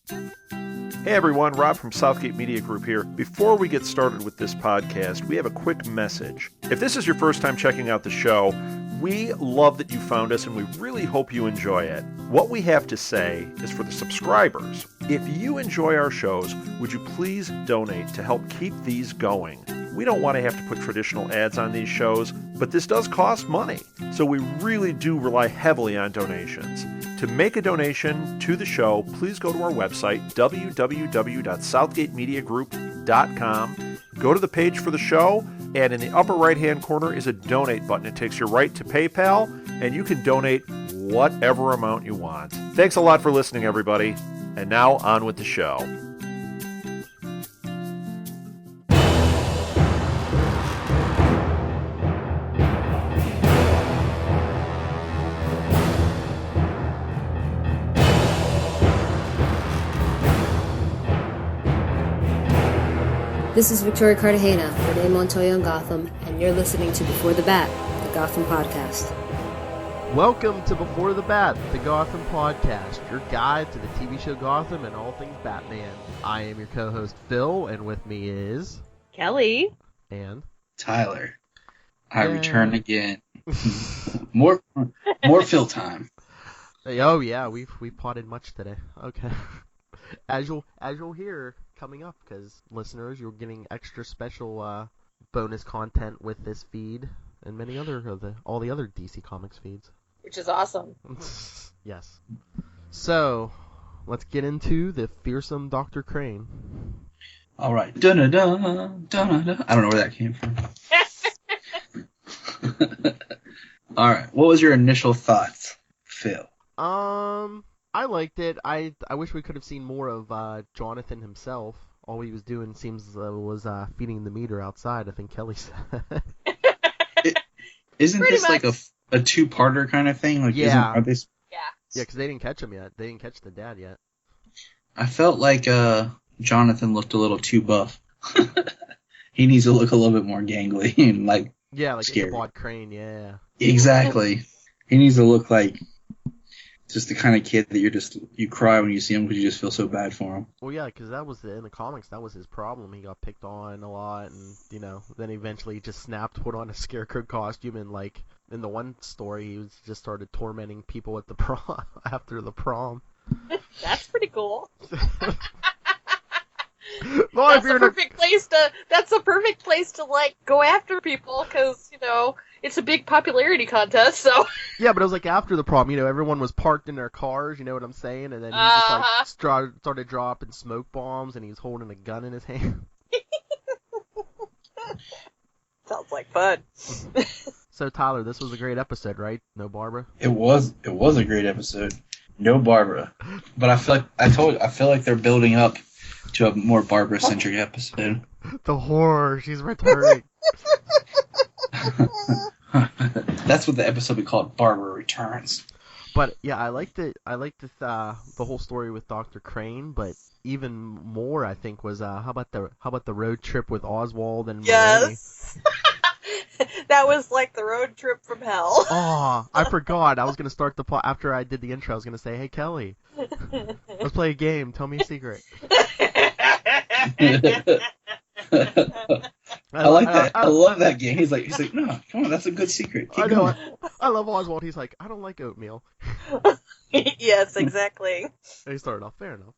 Hey everyone, Rob from Southgate Media Group here. Before we get started with this podcast, we have a quick message. If this is your first time checking out the show, we love that you found us and we really hope you enjoy it. What we have to say is for the subscribers. If you enjoy our shows, would you please donate to help keep these going? We don't want to have to put traditional ads on these shows, but this does cost money. So we really do rely heavily on donations. To make a donation to the show, please go to our website, www.southgatemediagroup.com. Go to the page for the show, and in the upper right-hand corner is a donate button. It takes you right to PayPal, and you can donate whatever amount you want. Thanks a lot for listening, everybody. And now, on with the show. This is Victoria Cartagena, Renee Montoya in Gotham, and you're listening to Before the Bat, the Gotham podcast. Welcome to Before the Bat, the Gotham podcast, your guide to the TV show Gotham and all things Batman. I am your co-host Phil, and with me is... Kelly. And... Tyler. I return again. more Phil time. Oh yeah, we potted much today. Okay. As you'll hear coming up, because listeners, you're getting extra special bonus content with this feed and many other of all the other DC Comics feeds, Which is awesome. Yes. So, let's get into the Fearsome Dr. Crane. All right. Dun-dun-dun, dun-dun-dun. I don't know where that came from. All right. What was your initial thoughts, Phil? I liked it. I wish we could have seen more of Jonathan himself. All he was doing was feeding the meter outside, I think Kelly said. Isn't Pretty this much. like a two-parter kind of thing? Like, Yeah. Are they... Yeah. Yeah, because they didn't catch him yet. They didn't catch the dad yet. I felt like Jonathan looked a little too buff. He needs to look a little bit more gangly and like scary. Ichabod Crane, yeah. Exactly. He needs to look like just the kind of kid that you cry when you see him because you just feel so bad for him. Well, yeah, because that was in the comics. That was his problem. He got picked on a lot, and then eventually he just snapped, put on a scarecrow costume, and like in the one story, he just started tormenting people at the prom after the prom. That's pretty cool. Well, That's the perfect place to like go after people because it's a big popularity contest. So yeah, but it was like after the prom. Everyone was parked in their cars. You know what I'm saying? And then he just like started dropping smoke bombs, and he was holding a gun in his hand. sounds like fun. So Tyler, this was a great episode, right? No Barbara. It was a great episode. No Barbara, but I feel like they're building up to a more Barbara-centric episode. The horror, she's returning. That's what the episode we called Barbara Returns. But yeah, I liked it. I liked this, the whole story with Dr. Crane. But even more, I think, was how about the road trip with Oswald and Yes. That was like the road trip from hell. Oh, I forgot. I was gonna start the plot after I did the intro. I was gonna say, "Hey Kelly, let's play a game. Tell me a secret." I like that. I love that game. He's like, no, come on, that's a good secret. Keep going. I love Oswald. He's like, I don't like oatmeal. Yes, exactly. And he started off, fair enough.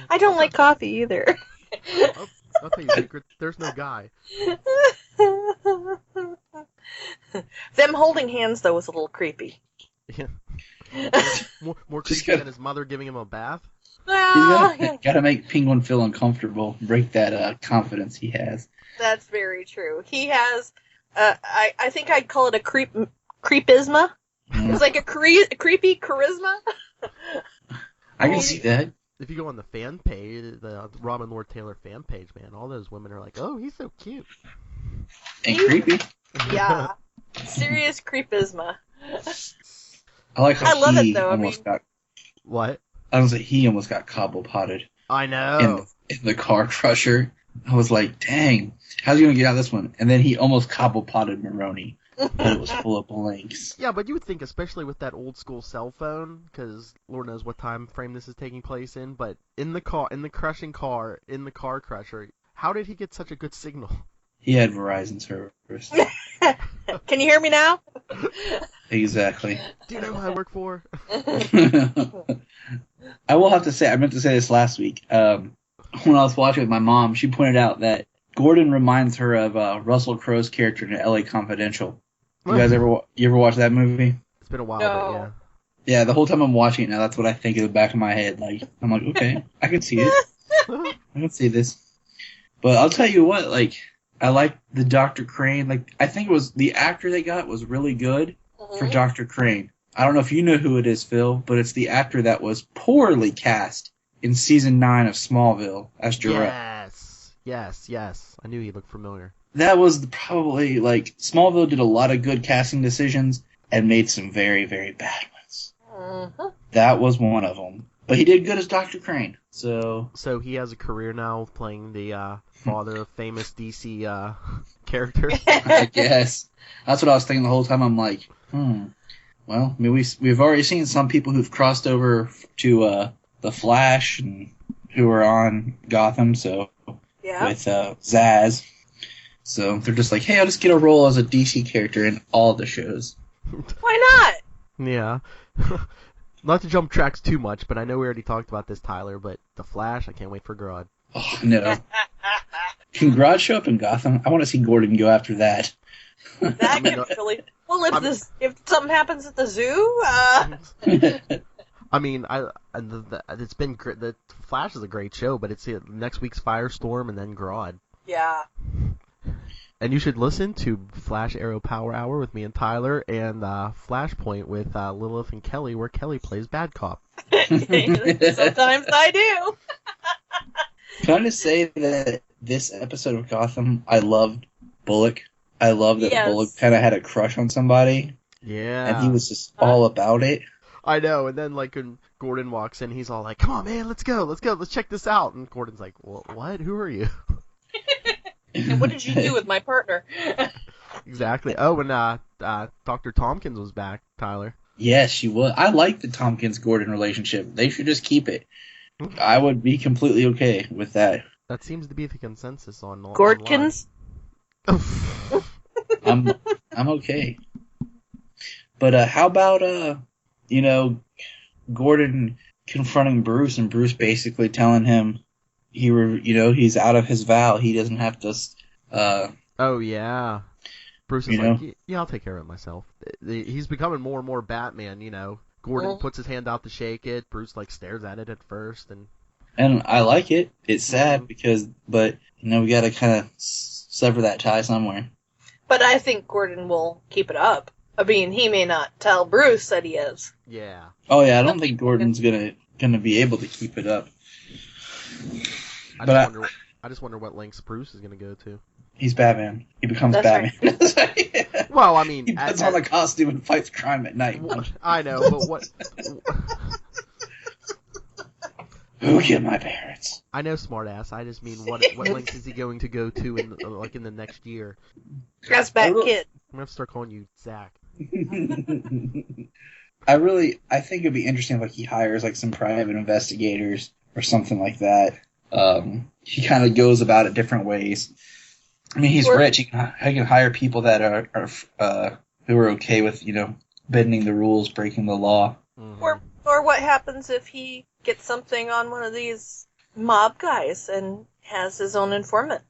I don't like coffee either. I'll tell you a secret. There's no guy. Them holding hands though was a little creepy. Yeah. More creepy than his mother giving him a bath. You gotta make Penguin feel uncomfortable, break that confidence he has. That's very true. He has, I think I'd call it a creepisma. It's like a creepy charisma. I can see that. If you go on the fan page, the Robin Lord Taylor fan page, man, all those women are like, oh, he's so cute. And creepy. Yeah. Serious creepisma. I like how I love it, though. What? I was like, he almost got cobble-potted. I know. In the car crusher. I was like, dang, how's he going to get out of this one? And then he almost cobble-potted Maroni. but it was full of blanks. Yeah, but you would think, especially with that old school cell phone, because Lord knows what time frame this is taking place in, but in the car crusher, how did he get such a good signal? He had Verizon service. Can you hear me now? Exactly. Do you know who I work for? I will have to say, I meant to say this last week. When I was watching with my mom, she pointed out that Gordon reminds her of Russell Crowe's character in LA Confidential. You guys ever watch that movie? It's been a while, No. but yeah. Yeah, the whole time I'm watching it now, that's what I think in the back of my head. Like, I'm like, okay, I can see it. I can see this. But I'll tell you what, like, I like the Dr. Crane. Like, I think it was the actor they got was really good for Dr. Crane. I don't know if you know who it is, Phil, but it's the actor that was poorly cast in season 9 of Smallville as Jarrett. Yes. I knew he looked familiar. That was probably, like, Smallville did a lot of good casting decisions and made some very, very bad ones. That was one of them. But he did good as Dr. Crane, so... So he has a career now playing the father of famous DC character? I guess. That's what I was thinking the whole time. I'm like, well, I mean, we've already seen some people who've crossed over to the Flash and who are on Gotham, so with Zaz. So they're just like, hey, I'll just get a role as a DC character in all the shows. Why not? Yeah. Not to jump tracks too much, but I know we already talked about this, Tyler, but The Flash, I can't wait for Grodd. Oh, no. Can Grodd show up in Gotham? I want to see Gordon go after that. That could be really... Well, if something happens at the zoo, I mean, it's been great. The Flash is a great show, but it's next week's Firestorm and then Grodd. Yeah. And you should listen to Flash Arrow Power Hour with me and Tyler, and Flashpoint with Lilith and Kelly, where Kelly plays bad cop. Sometimes I do. Can I just say that this episode of Gotham, I loved Bullock. I love that Bullock kind of had a crush on somebody. Yeah. And he was just all about it. I know, and then like when Gordon walks in, he's all like, come on, man, let's go, let's check this out. And Gordon's like, what? Who are you? And what did you do with my partner? Exactly. Oh, and Dr. Tompkins was back, Tyler. Yes, she was. I like the Tompkins-Gordon relationship. They should just keep it. I would be completely okay with that. That seems to be the consensus on Gordkins? I'm okay. But how about Gordon confronting Bruce and Bruce basically telling him he's out of his vow. He doesn't have to. Oh yeah. Bruce is like, yeah, I'll take care of it myself. He's becoming more and more Batman. Gordon puts his hand out to shake it. Bruce stares at it at first, and I like it. It's sad but we got to kind of sever that tie somewhere. But I think Gordon will keep it up. I mean, he may not tell Bruce that he is. Yeah. Oh yeah, I don't think Gordon's gonna be able to keep it up. I just wonder what lengths Bruce is gonna go to. He's Batman. He becomes Batman. Right. Well, I mean, he puts on the costume and fights crime at night. I know, but what? Who killed my parents? I know, smartass. I just mean, what lengths is he going to go to in the next year? That's Bat Kid. I'm gonna have to start calling you Zach. I think it'd be interesting if he hires some private investigators or something like that. He kind of goes about it different ways. I mean, he's rich. He can hire people that are who are okay with bending the rules, breaking the law. Mm-hmm. Or what happens if he gets something on one of these mob guys and has his own informant?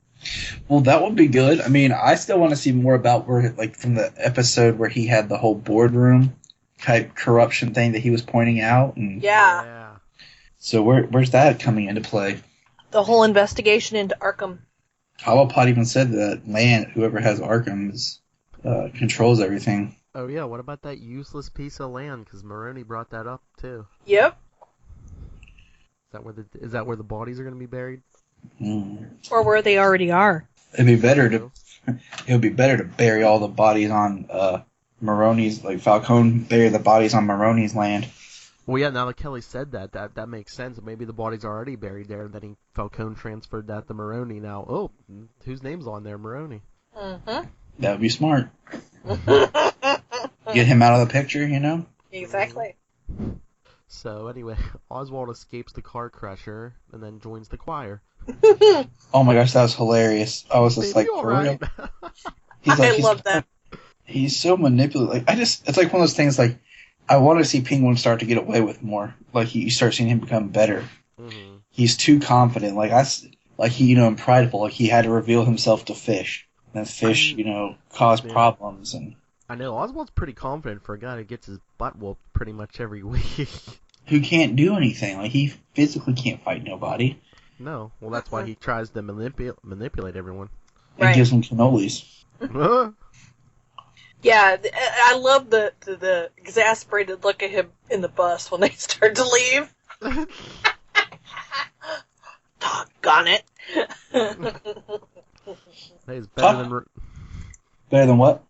Well, that would be good. I mean, I still want to see more about from the episode where he had the whole boardroom type corruption thing that he was pointing out. And yeah. So where's that coming into play? The whole investigation into Arkham. Cobblepot even said that whoever has Arkham controls everything. Oh yeah, what about that useless piece of land? Because Maroni brought that up too. Yep. Is that where the bodies are going to be buried? Or where they already are. It would be better to bury all the bodies on Maroni's, Falcone bury the bodies on Maroni's land. Well, yeah, now that Kelly said that makes sense. Maybe the body's are already buried there, and then Falcone transferred that to Maroni. Now, whose name's on there? Maroni. Mm-hmm. That would be smart. Get him out of the picture, you know? Exactly. So anyway, Oswald escapes the car crusher and then joins the choir. Oh my gosh, that was hilarious. I was just Baby, like, all for right. real? He's like, I love that. He's so manipulative. Like, it's like one of those things, like, I want to see Penguin start to get away with more. Like, you start seeing him become better. Mm-hmm. He's too confident. Like he, you know, and prideful. Like, he had to reveal himself to Fish. And Fish, you know, caused problems. And I know, Oswald's pretty confident for a guy who gets his butt whooped pretty much every week. who can't do anything. Like, he physically can't fight nobody. No, well, that's why he tries to manipulate everyone. And Right. gives them cannolis. Yeah, I love the exasperated look at him in the bus when they start to leave. Doggone it. Hey, it's better than Better than what?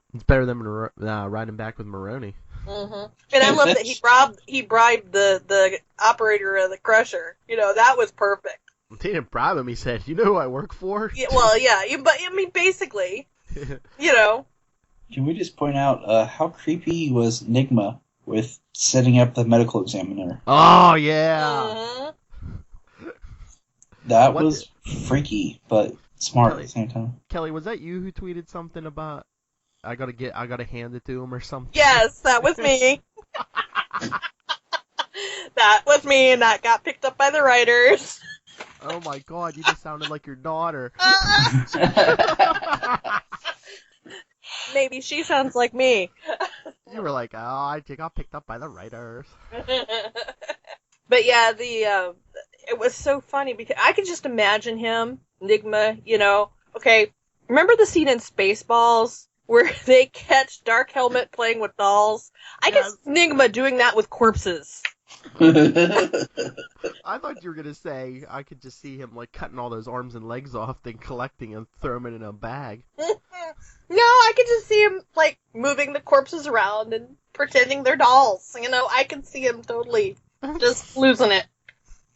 riding back with Maroney. Mm-hmm. And I love that he bribed the operator of the crusher. You know, that was perfect. He didn't bribe him. He said, "You know who I work for?" Yeah, well, yeah, but I mean, basically, you know. Can we just point out how creepy was Nigma with setting up the medical examiner? Oh yeah. Mm-hmm. That What was freaky, but smart Kelly. at the same time. Kelly, was that you who tweeted something about I gotta hand it to him or something? Yes, that was me. That was me, and that got picked up by the writers. Oh my God, you just sounded like your daughter. Maybe she sounds like me. You were like, oh, I got picked up by the writers. But yeah, it was so funny because I could just imagine him, Nigma, you know. Okay, remember the scene in Spaceballs where they catch Dark Helmet playing with dolls? I Yes. guess Nigma doing that with corpses. I thought you were gonna say I could just see him like cutting all those arms and legs off, then collecting and throwing them in a bag. No, I could just see him, like, moving the corpses around and pretending they're dolls. You know, I can see him totally just losing it.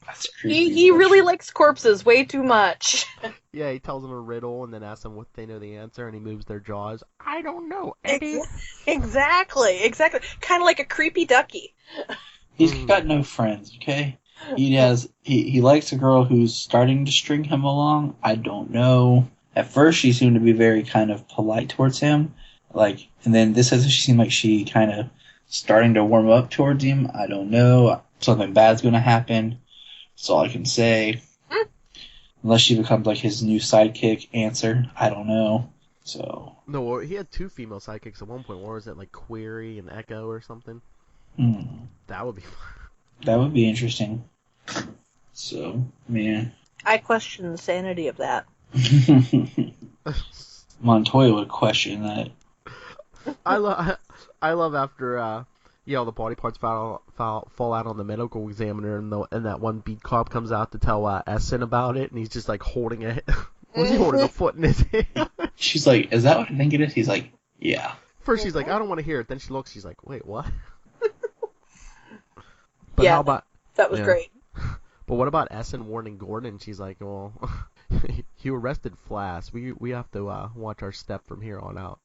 That's creepy. He really likes corpses way too much. Yeah, he tells them a riddle and then asks them what they know the answer, and he moves their jaws. I don't know, Eddie. Exactly. Kind of like a creepy ducky. He's got no friends, okay? He likes a girl who's starting to string him along. I don't know. At first, she seemed to be very kind of polite towards him. Like, and then this says she seemed like she kind of starting to warm up towards him. I don't know. Something bad's going to happen. That's all I can say. Unless she becomes like his new sidekick answer. I don't know. So. No, he had two female sidekicks at one point. What was it, like Query and Echo or something? That would be fun. That would be interesting. So, man. I question the sanity of that. Montoya would question that. I love after all the body parts fall out on the medical examiner, and that one beat cop comes out to tell Essen about it, and he's just like holding it. Was he holding a foot in his hand? She's like, "Is that what I think it is?" He's like, "Yeah." First she's like, "I don't want to hear it." Then she looks, she's like, "Wait, what?" But Yeah, how about that was great. But what about Essen warning Gordon? She's like, "Well, you arrested Flass. We have to watch our step from here on out."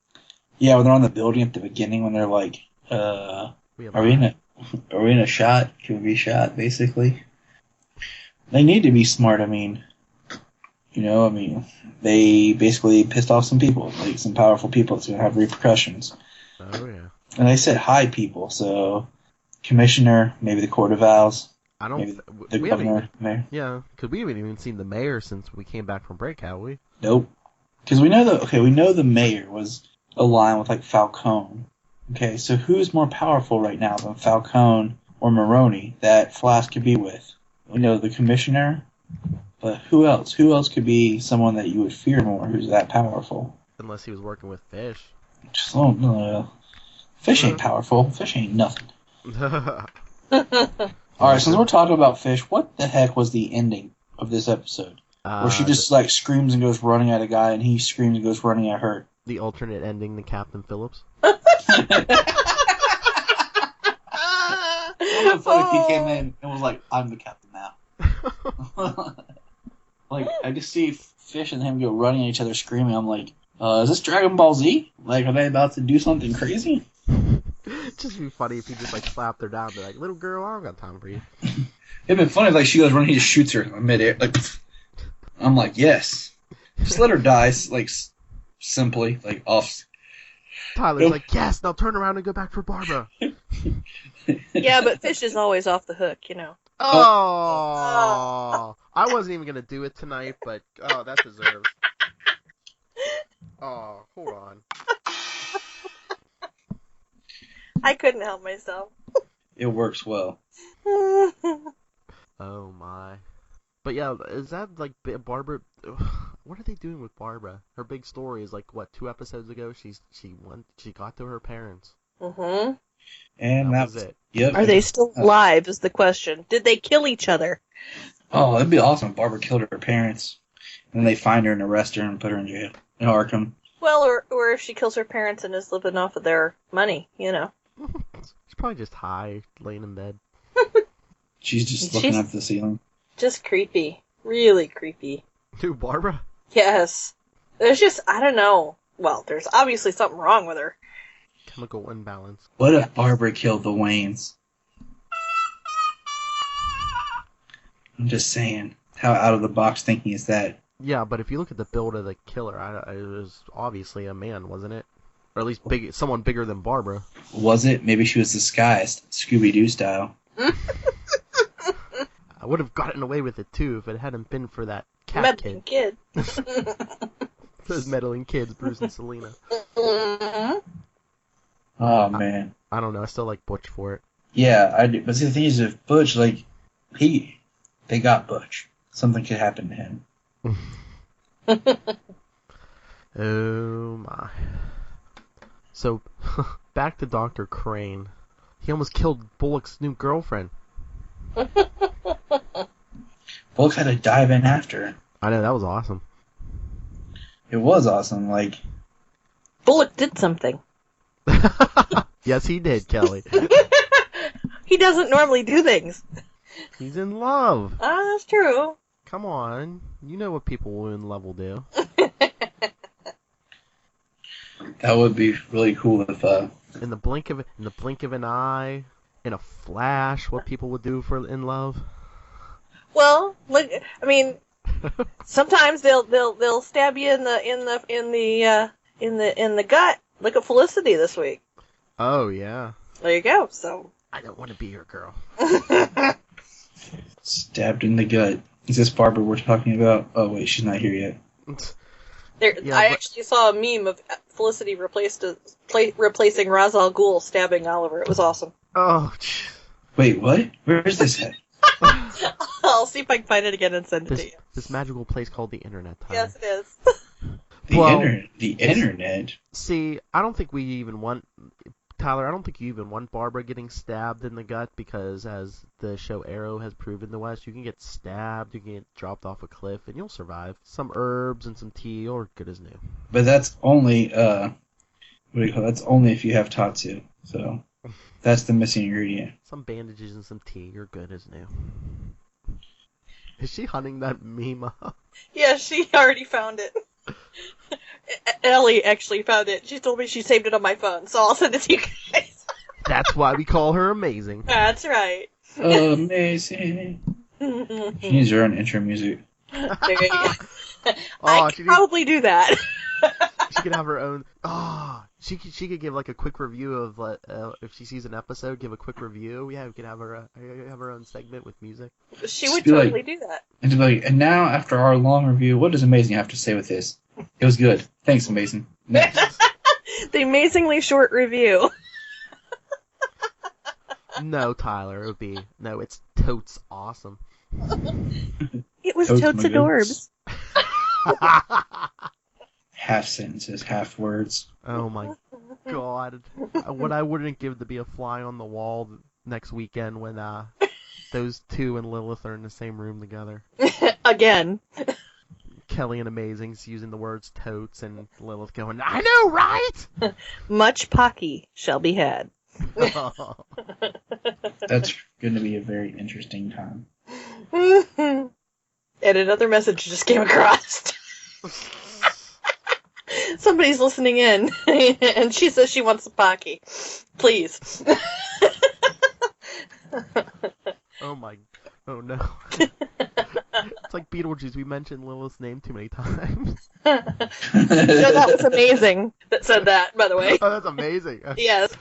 Yeah, when they're on the building at the beginning, when they're like, "Are we in a shot? Can we be shot?" Basically, they need to be smart. I mean, they basically pissed off some people, like some powerful people that's gonna have repercussions. Oh yeah. And they said high people, so commissioner, maybe the Court of Owls, I maybe don't. the We haven't governor, mayor. Yeah, because we haven't even seen the mayor since we came back from break, have we? Nope. Because we know the mayor was aligned with like Falcone. Okay, so who's more powerful right now than Falcone or Maroney that Flash could be with? We know the commissioner, but who else? Who else could be someone that you would fear more who's that powerful? Unless he was working with Fish. Just Fish ain't powerful. Fish ain't nothing. Alright, since we're talking about Fish, what the heck was the ending of this episode? Where she just like screams and goes running at a guy, and he screams and goes running at her. The alternate ending to Captain Phillips. It's like he came in and was like, "I'm the captain now." Like, I just see Fish and him go running at each other screaming. I'm like, Is this Dragon Ball Z? Like, are they about to do something crazy? It'd just be funny if he just like slapped her down and be like, little girl, I don't got time for you. It'd been funny if like she goes running, he just shoots her in midair. Like, I'm like, yes. Just let her die, like, simply, like, off. Tyler's like, yes, now turn around and go back for Barbara. Yeah, but Fish is always off the hook, you know. Oh, I wasn't even gonna do it tonight, but that deserves. Oh, hold on. I couldn't help myself. It works well. Oh my. But yeah, is that like Barbara? What are they doing with Barbara? Her big story is like what, 2 episodes ago? She got to her parents. Mm-hmm. And that was it. Yep. Are they still alive? Is the question. Did they kill each other? Oh, it'd be awesome if Barbara killed her parents, and then they find her and arrest her and put her in jail in Arkham. Well, or if she kills her parents and is living off of their money, you know. She's probably just high, laying in bed. She's just looking at the ceiling. Just creepy. Really creepy. Who, Barbara? Yes. There's just, I don't know. Well, there's obviously something wrong with her. Chemical imbalance. What if Barbara killed the Waynes? I'm just saying. How out of the box thinking is that? Yeah, but if you look at the build of the killer, it was obviously a man, wasn't it? Or at least someone bigger than Barbara. Was it? Maybe she was disguised, Scooby-Doo style. I would have gotten away with it too if it hadn't been for that cat Meddling kid. Those meddling kids, Bruce and Selena. Oh, man. I don't know. I still like Butch for it. Yeah, I do. But see, the thing is, if Butch, like, they got Butch. Something could happen to him. Oh my. So, back to Dr. Crane. He almost killed Bullock's new girlfriend. Bullock had to dive in after. I know, that was awesome. It was awesome. Like, Bullock did something. Yes, he did, Kelly. He doesn't normally do things. He's in love. Ah, that's true. Come on. You know what people in love will do. that would be really cool if, In the blink of an eye, in a flash, what people would do for in love. Well, look, I mean, sometimes they'll stab you in the gut. Look at Felicity this week. Oh yeah. There you go. So I don't want to be your girl. stabbed in the gut. Is this Barbara we're talking about? Oh, wait, she's not here yet. I actually saw a meme of Felicity replacing Ra's al Ghul stabbing Oliver. It was awesome. Oh. Wait, what? Where is this at? I'll see if I can find it again and send it to you. This magical place called the internet, Tyler. Yes, it is. The internet? See, I don't think we even want... Tyler, I don't think you even want Barbara getting stabbed in the gut because, as the show Arrow has proven to us, you can get stabbed, you can get dropped off a cliff, and you'll survive. Some herbs and some tea, you're good as new. But that's only, that's only if you have Tatsu. So, that's the missing ingredient. Some bandages and some tea, you're good as new. Is she hunting that meme up? Yeah, she already found it. Ellie actually found it. She told me she saved it on my phone, so I'll send it to you guys. That's why we call her amazing. That's right. Amazing. She needs her own intro music. There you go. I could probably do that. She could have her own. She could give like a quick review of if she sees an episode, give a quick review. Yeah, we could have her have her own segment with music. She would totally do that. And now after our long review, what does Amazing have to say with this? It was good. Thanks, Amazing. Next. The amazingly short review. No, Tyler, it would be it's totes awesome. It was totes adorbs. Half sentences, half words. Oh my god. What I wouldn't give to be a fly on the wall next weekend when those two and Lilith are in the same room together. Again. Kelly and Amazing's using the words totes and Lilith going, I know, right? Much Pocky shall be had. That's going to be a very interesting time. And another message just came across. Somebody's listening in, and she says she wants a Pocky. Please. Oh no. It's like Beetlejuice. We mentioned Lilith's name too many times. No, that was amazing that said that, by the way. Oh, that's amazing. Yes.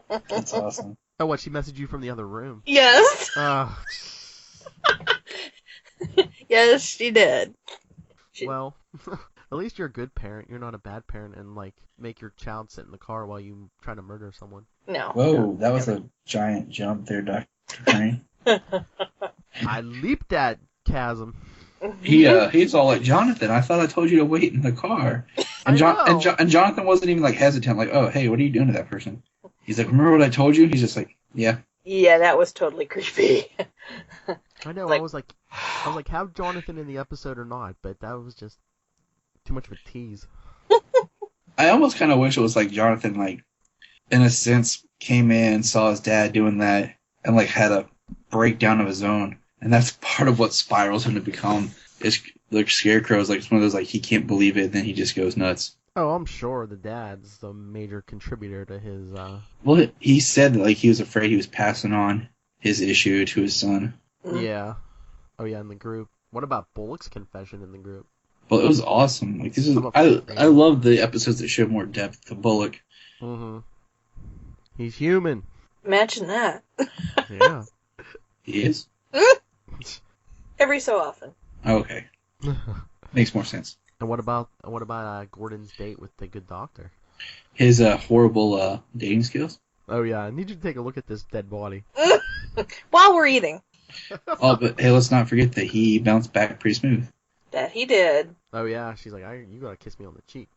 That's awesome. Oh, what? She messaged you from the other room. Yes. Oh. Yes, she did. Well, at least you're a good parent. You're not a bad parent and, like, make your child sit in the car while you try to murder someone. No. Whoa, that was a giant jump there, Dr. Crane. I leaped that chasm. He's all like, Jonathan, I thought I told you to wait in the car. And Jonathan wasn't even, like, hesitant, like, oh, hey, what are you doing to that person? He's like, remember what I told you? He's just like, yeah. Yeah, that was totally creepy. I know, Like- I was like, have Jonathan in the episode or not, but that was just too much of a tease. I almost kind of wish it was like Jonathan, like, in a sense, came in, saw his dad doing that, and, like, had a breakdown of his own. And that's part of what spirals him to become. Is like Scarecrow's like, it's one of those, like, he can't believe it, and then he just goes nuts. Oh, I'm sure the dad's the major contributor to his, Well, he said that, like, he was afraid he was passing on his issue to his son. Yeah. Oh, yeah, in the group. What about Bullock's confession in the group? Well, it was awesome. Like, this is, I'm a I fan. love the episodes that show more depth to Bullock. Mm-hmm. He's human. Imagine that. Yeah. He is? Every so often. Oh, okay. Makes more sense. And what about Gordon's date with the good doctor? His horrible dating skills. Oh yeah, I need you to take a look at this dead body. While we're eating. Oh, but hey, let's not forget that he bounced back pretty smooth. That he did. Oh yeah, she's like, you gotta kiss me on the cheek.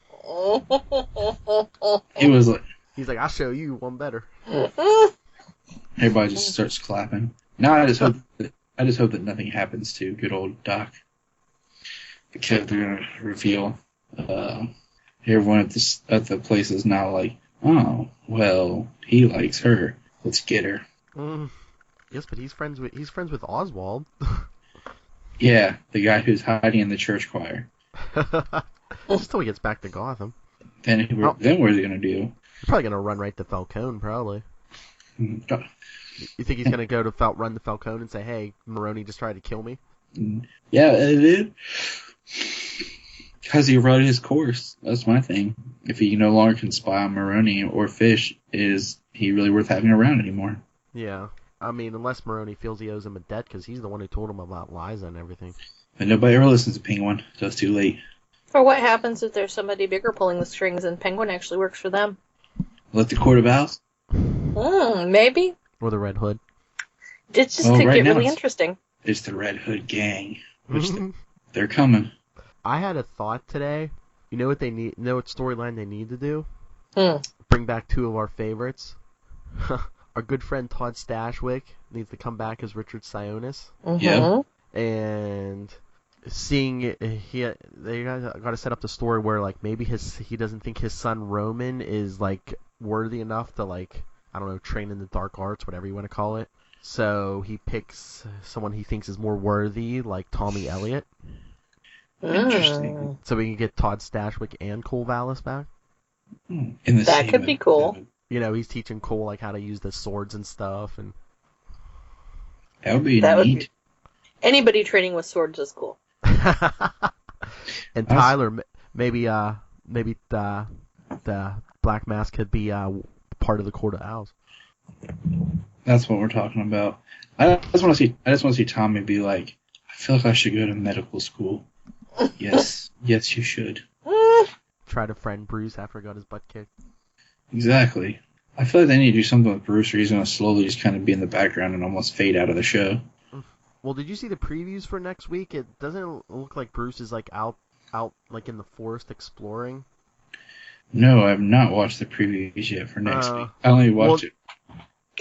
He was like, He's like, I'll show you one better. everybody just starts clapping. Now I just hope that nothing happens to good old Doc, because they're gonna reveal everyone at the place is now like, oh well, he likes her. Let's get her. Yes, but he's friends with Oswald. Yeah, the guy who's hiding in the church choir. Just till he gets back to Gotham. Then what are they gonna do? He's probably gonna run right to Falcone, probably. Mm, You think he's gonna go to run to Falcone and say, "Hey, Maroni just tried to kill me"? Yeah, it did. Because he run his course. That's my thing. If he no longer can spy on Maroni or Fish, is he really worth having around anymore? Yeah. I mean, unless Maroni feels he owes him a debt because he's the one who told him about Liza and everything. But nobody ever listens to Penguin, so it's too late. Or what happens if there's somebody bigger pulling the strings and Penguin actually works for them? Let the Court of Owls? Maybe. Or the Red Hood. It just Oh, could right get now really it's- interesting. It's the Red Hood Gang. Which they're coming. I had a thought today. You know what they need? You know what storyline they need to do? Bring back two of our favorites. Our good friend Todd Stashwick needs to come back as Richard Sionis. Yeah. And seeing they got to set up the story where like maybe he doesn't think his son Roman is like worthy enough to like, I don't know, train in the dark arts, whatever you want to call it. So he picks someone he thinks is more worthy, like Tommy Elliott. Interesting. So we can get Todd Stashwick and Cole Vallis back. In the That same could be cool. episode. You know, he's teaching Cole like how to use the swords and stuff, and That would be That would neat. be- Anybody training with swords is cool. and Tyler, maybe the Black Mask could be part of the Court of Owls. That's what we're talking about. I just want to see Tommy be like, I feel like I should go to medical school. Yes, yes, you should. Try to friend Bruce after he got his butt kicked. Exactly. I feel like they need to do something with Bruce, or he's going to slowly just kind of be in the background and almost fade out of the show. Well, did you see the previews for next week? It doesn't look like Bruce is like out like in the forest exploring. No, I have not watched the previews yet for next week. I only watched it.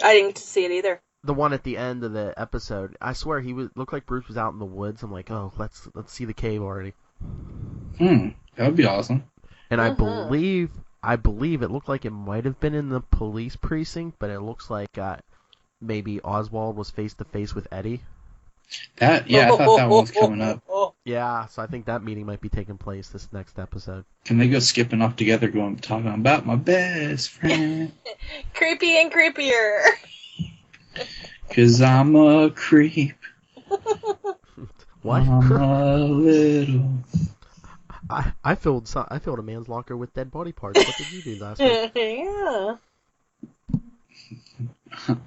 I didn't get to see it either. The one at the end of the episode, I swear looked like Bruce was out in the woods. I'm like, oh, let's see the cave already. That would be awesome. And I believe it looked like it might have been in the police precinct, but it looks like maybe Oswald was face to face with Eddie. I thought that one was coming up. Yeah, so I think that meeting might be taking place this next episode. Can they go skipping off together, talking about my best friend? Creepy and creepier. 'Cause I'm a creep. What? I'm a little. I filled a man's locker with dead body parts. What did you do last week? Yeah.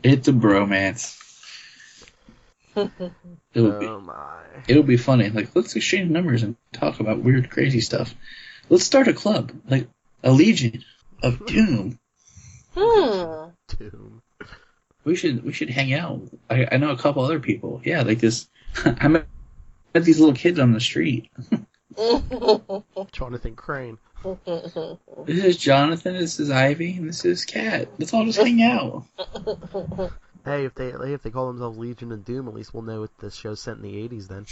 It's a bromance. It'll be funny. Like, let's exchange numbers and talk about weird, crazy stuff. Let's start a club, like a legion of doom. Doom. We should hang out. I know a couple other people. Yeah, like this. I met these little kids on the street. Jonathan Crane. This is Jonathan. This is Ivy, and this is Kat. Let's all just hang out. Hey, if they call themselves Legion of Doom, at least we'll know what this show's set in the 80s then.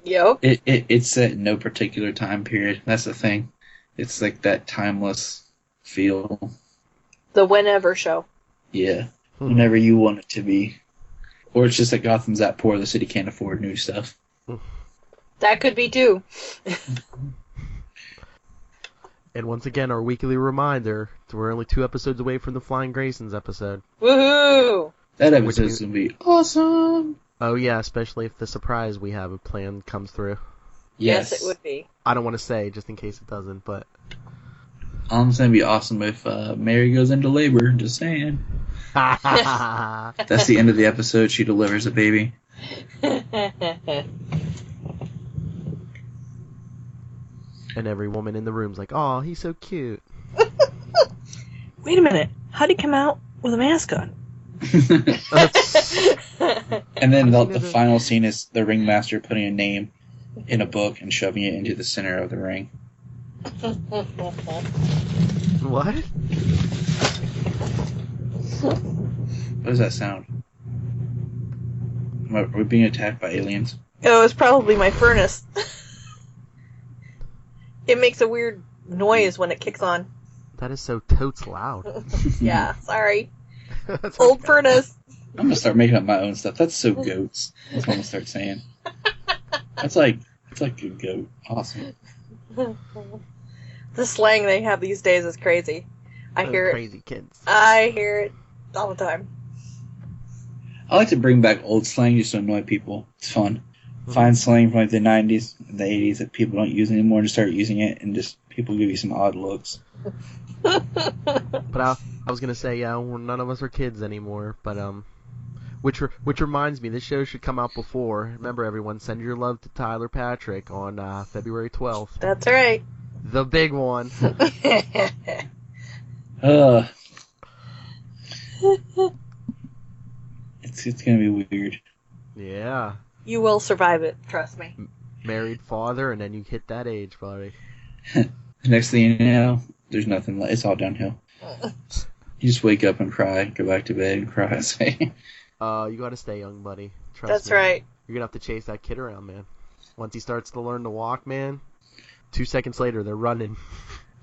Yep. It's set in no particular time period. That's the thing. It's like that timeless feel. The whenever show. Yeah. Whenever you want it to be. Or it's just that Gotham's that poor the city can't afford new stuff. That could be too. And once again, our weekly reminder, we're only 2 episodes away from the Flying Graysons episode. Woohoo! That episode's going to be awesome! Oh yeah, especially if the surprise we have planned comes through. Yes, it would be. I don't want to say, just in case it doesn't, but... It's going to be awesome if Mary goes into labor, just saying. That's the end of the episode, she delivers a baby. And every woman in the room's like, "Oh, he's so cute." Wait a minute. How'd he come out with a mask on? And then the final scene is the ringmaster putting a name in a book and shoving it into the center of the ring. What? What does that sound? Are we being attacked by aliens? Oh, it's probably my furnace. It makes a weird noise when it kicks on. That is so totes loud. Yeah, sorry. That's Old okay. furnace. I'm gonna start making up my own stuff. That's so goats. That's what I'm gonna start saying. It's like a goat. Awesome. The slang they have these days is crazy. I Those hear it. crazy kids. I hear it all the time. I like to bring back old slang just to annoy people. It's fun. Find slang from like the 90s and the 80s that people don't use anymore, and just start using it, and just people give you some odd looks. But I was gonna say, yeah, none of us are kids anymore. But which reminds me, this show should come out before. Remember, everyone, send your love to Tyler Patrick on February 12th. That's right. The big one. It's gonna be weird. Yeah. You will survive it, trust me. Married father, and then you hit that age, buddy. The next thing you know, there's nothing left. It's all downhill. You just wake up and cry, go back to bed and cry. Say, You gotta stay young, buddy. Trust That's me. right. You're gonna have to chase that kid around, man. Once he starts to learn to walk, man, 2 seconds later, they're running.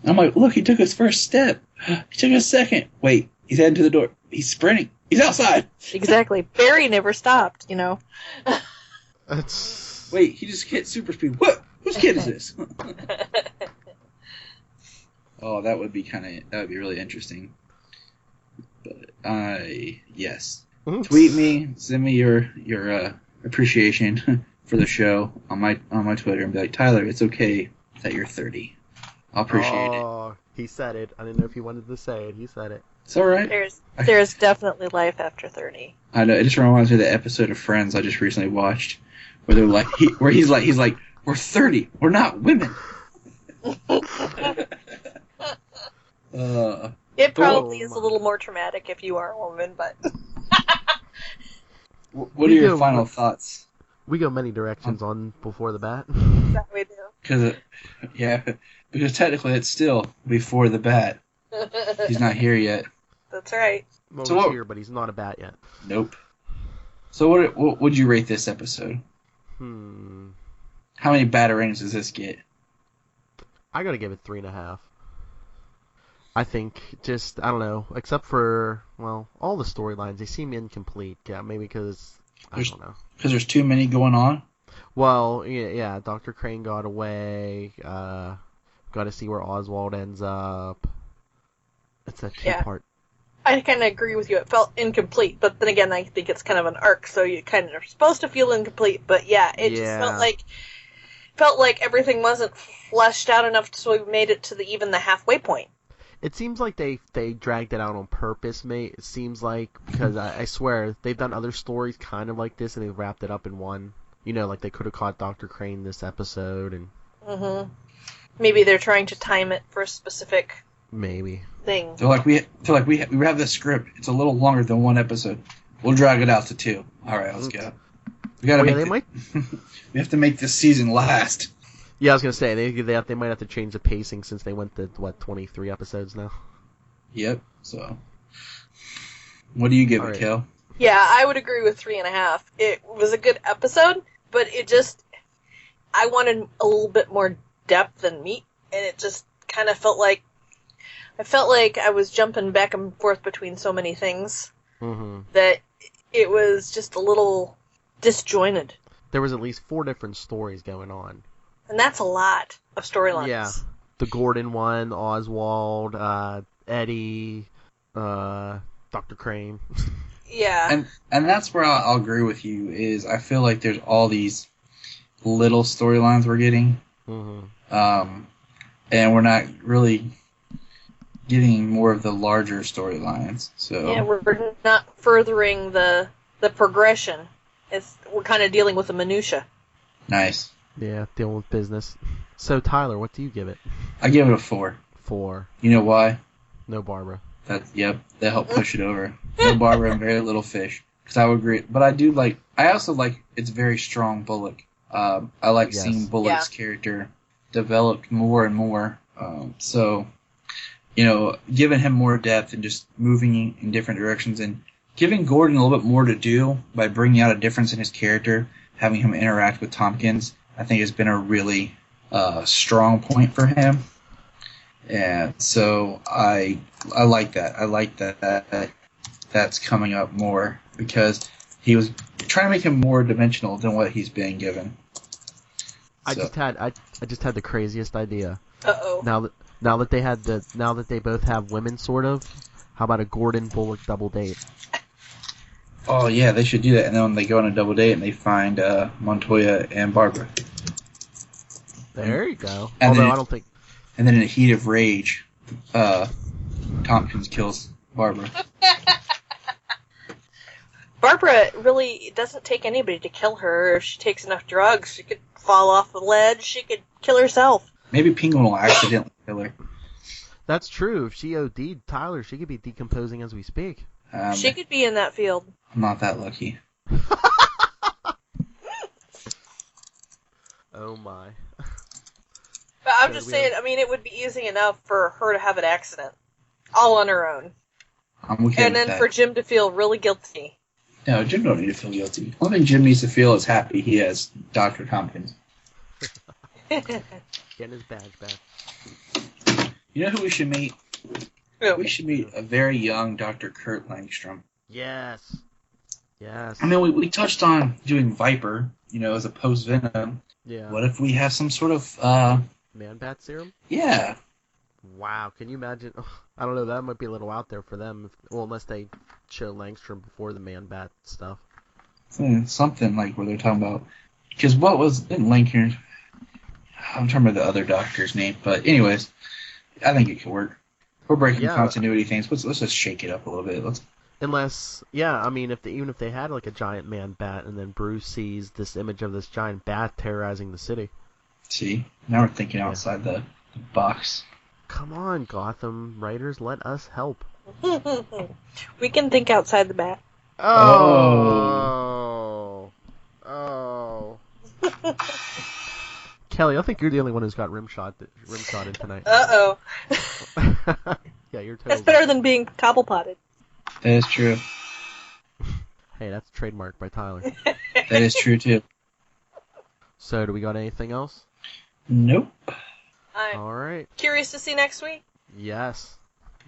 I'm like, look, he took his first step. He took his second. Wait, he's heading to the door. He's sprinting. He's outside. Exactly. Barry never stopped, you know. That's... Wait, he just hit super speed. What? Whose kid is this? Oh, that would be really interesting. But yes. Oops. Tweet me, send me your appreciation for the show on my Twitter, and be like, Tyler, it's okay that you're 30. I'll appreciate it. Oh, he said it. I didn't know if he wanted to say it. He said it. It's all right. There's definitely life after 30. I know. It just reminds me of the episode of Friends I just recently watched, where they're like, he's like, we're 30. We're not women. It probably is a little more traumatic if you are a woman, but... What are your final thoughts? We go many directions on Before the Bat. That we do. Because technically it's still before the bat. He's not here yet. That's right. Well, So he's what- here, but he's not a bat yet. Nope. So what would you rate this episode? How many batarangs does this get? I gotta give it 3.5. I think I don't know, except for, well, all the storylines, they seem incomplete. Yeah, maybe because, I don't know. Because there's too many going on? Well, yeah, Dr. Crane got away. Got to see where Oswald ends up. It's a two-part. I kind of agree with you. It felt incomplete, but then again, I think it's kind of an arc, so you kind of are supposed to feel incomplete. But yeah, it just felt like everything wasn't fleshed out enough, so we made it to even the halfway point. It seems like they dragged it out on purpose, mate. It seems like, because I swear they've done other stories kind of like this, and they've wrapped it up in one. You know, like they could have caught Dr. Crane this episode, and maybe they're trying to time it for a specific maybe thing. So we have this script. It's a little longer than one episode. We'll drag it out to 2. All right, let's go. We gotta we have to make this season last. Yeah, I was gonna say they might have to change the pacing since they went to 23 episodes now. Yep. So, what do you give it, Kel? Yeah, I would agree with 3.5. It was a good episode, but I wanted a little bit more depth and meat, and it just kind of felt like I was jumping back and forth between so many things that it was just a little disjointed. There was at least 4 different stories going on. And that's a lot of storylines. Yeah. The Gordon one, Oswald, Eddie, Dr. Crane. Yeah. And that's where I'll agree with you, is I feel like there's all these little storylines we're getting. And we're not really getting more of the larger storylines. So yeah, we're not furthering the progression. We're kind of dealing with the minutia. Nice. Yeah, dealing with business. So, Tyler, what do you give it? I give it a 4. 4. You know why? No Barbara. That helped push it over. No Barbara and very little fish. Because I would agree. But I also like it's very strong Bullock. I like seeing Bullock's character developed more and more. So, giving him more depth and just moving in different directions and giving Gordon a little bit more to do by bringing out a difference in his character, having him interact with Tompkins, I think has been a really strong point for him. And so I like that. I like that that's coming up more because he was trying to make him more dimensional than what he's been given. I just had the craziest idea. Uh-oh. Now that they both have women, sort of. How about a Gordon Bullock double date? Oh yeah, they should do that. And then when they go on a double date and they find Montoya and Barbara. There you go. And Although then, I don't think. And then in a heat of rage, Tompkins kills Barbara. Barbara really doesn't take anybody to kill her. If she takes enough drugs, she could fall off the ledge. She could kill herself. Maybe Penguin will accidentally kill her. That's true. If she OD'd Tyler, she could be decomposing as we speak. She could be in that field. I'm not that lucky. Oh my. But I'm just saying, it would be easy enough for her to have an accident. All on her own. I'm okay and with then for Jim to feel really guilty. No, Jim don't need to feel guilty. The only thing Jim needs to feel is happy he has Dr. Tompkins. Getting his badge back. You know who we should meet? Who? We should meet a very young Dr. Kurt Langstrom. Yes. Yes. I mean, we touched on doing Viper, as a post-Venom. Yeah. What if we have some sort of, Man-Bat serum? Yeah. Wow, can you imagine? I don't know, that might be a little out there for them. Unless they show Langstrom before the Man-Bat stuff. Something like where they're talking about... Because what was... in Langstrom... I'm trying to remember the other doctor's name, but anyways, I think it could work. We're breaking continuity things. Let's just shake it up a little bit. Unless, even if they had like a giant man bat, and then Bruce sees this image of this giant bat terrorizing the city. See, now we're thinking outside the box. Come on, Gotham writers, let us help. We can think outside the bat. Oh. Kelly, I think you're the only one who's got rimshotted tonight. Uh-oh. Yeah, you're totally... That's better than being cobblepotted. That is true. Hey, that's trademarked by Tyler. That is true, too. So, do we got anything else? Nope. All right. Curious to see next week? Yes.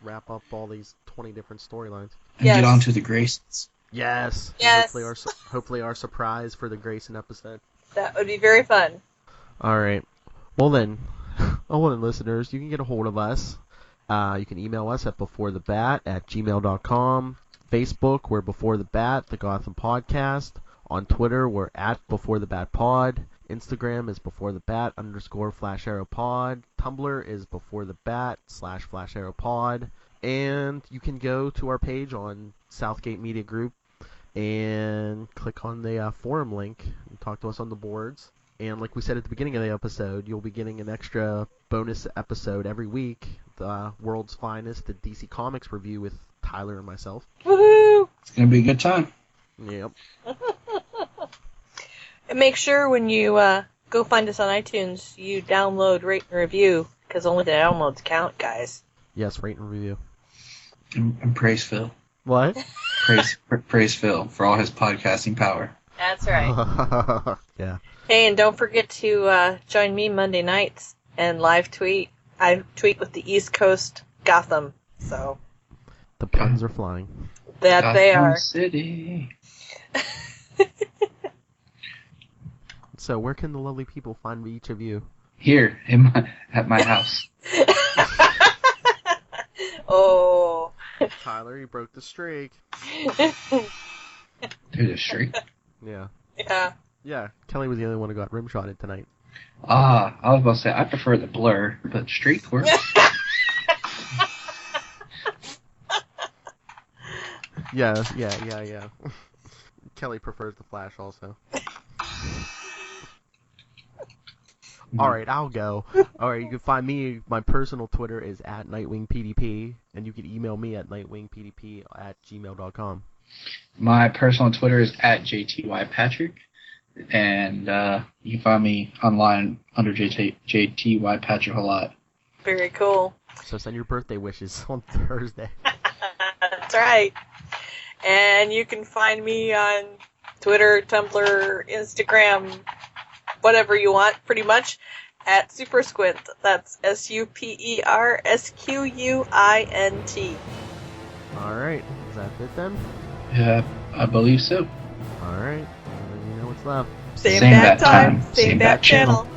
Wrap up all these 20 different storylines. And get on to the Graysons. Yes. Yes. Hopefully our surprise for the Grayson episode. That would be very fun. All right. Well then, listeners, you can get a hold of us. You can email us at beforethebat@gmail.com. Facebook, we're Before the Bat, the Gotham Podcast. On Twitter, we're at Before the Bat Pod. Instagram is Before the Bat _Flash Arrow Pod. Tumblr is Before the Bat /Flash Arrow Pod. And you can go to our page on Southgate Media Group and click on the forum link and talk to us on the boards. And like we said at the beginning of the episode, you'll be getting an extra bonus episode every week, the world's finest, the DC Comics review with Tyler and myself. Woohoo! It's gonna be a good time. Yep. And make sure when you go find us on iTunes, you download, rate, and review, because only the downloads count, guys. Yes, rate and review. And praise Phil. What? Praise Phil for all his podcasting power. That's right. Yeah. Hey, and don't forget to join me Monday nights and live tweet. I tweet with the East Coast Gotham, so The puns are flying. that they Gotham are. City. So where can the lovely people find each of you? Here, at my house. Oh. Tyler, you broke the streak. There's a streak. Yeah. Yeah. Yeah, Kelly was the only one who got rimshotted tonight. I was about to say, I prefer the blur, but streak works. Yeah. Kelly prefers the Flash also. Alright, I'll go. Alright, you can find me, my personal Twitter is at NightwingPDP, and you can email me at nightwingpdp@gmail.com. My personal Twitter is at JTYPatrick, and you can find me online under JTYPatrick a lot. Very cool. So send your birthday wishes on Thursday. That's right. And you can find me on Twitter, Tumblr, Instagram, whatever you want, pretty much, at Super Squint. That's SUPERSQUINT. Alright, is that it then? Yeah, I believe so. Alright, you know what's left. Same Same bat bat time, time, same same bat bat channel. channel.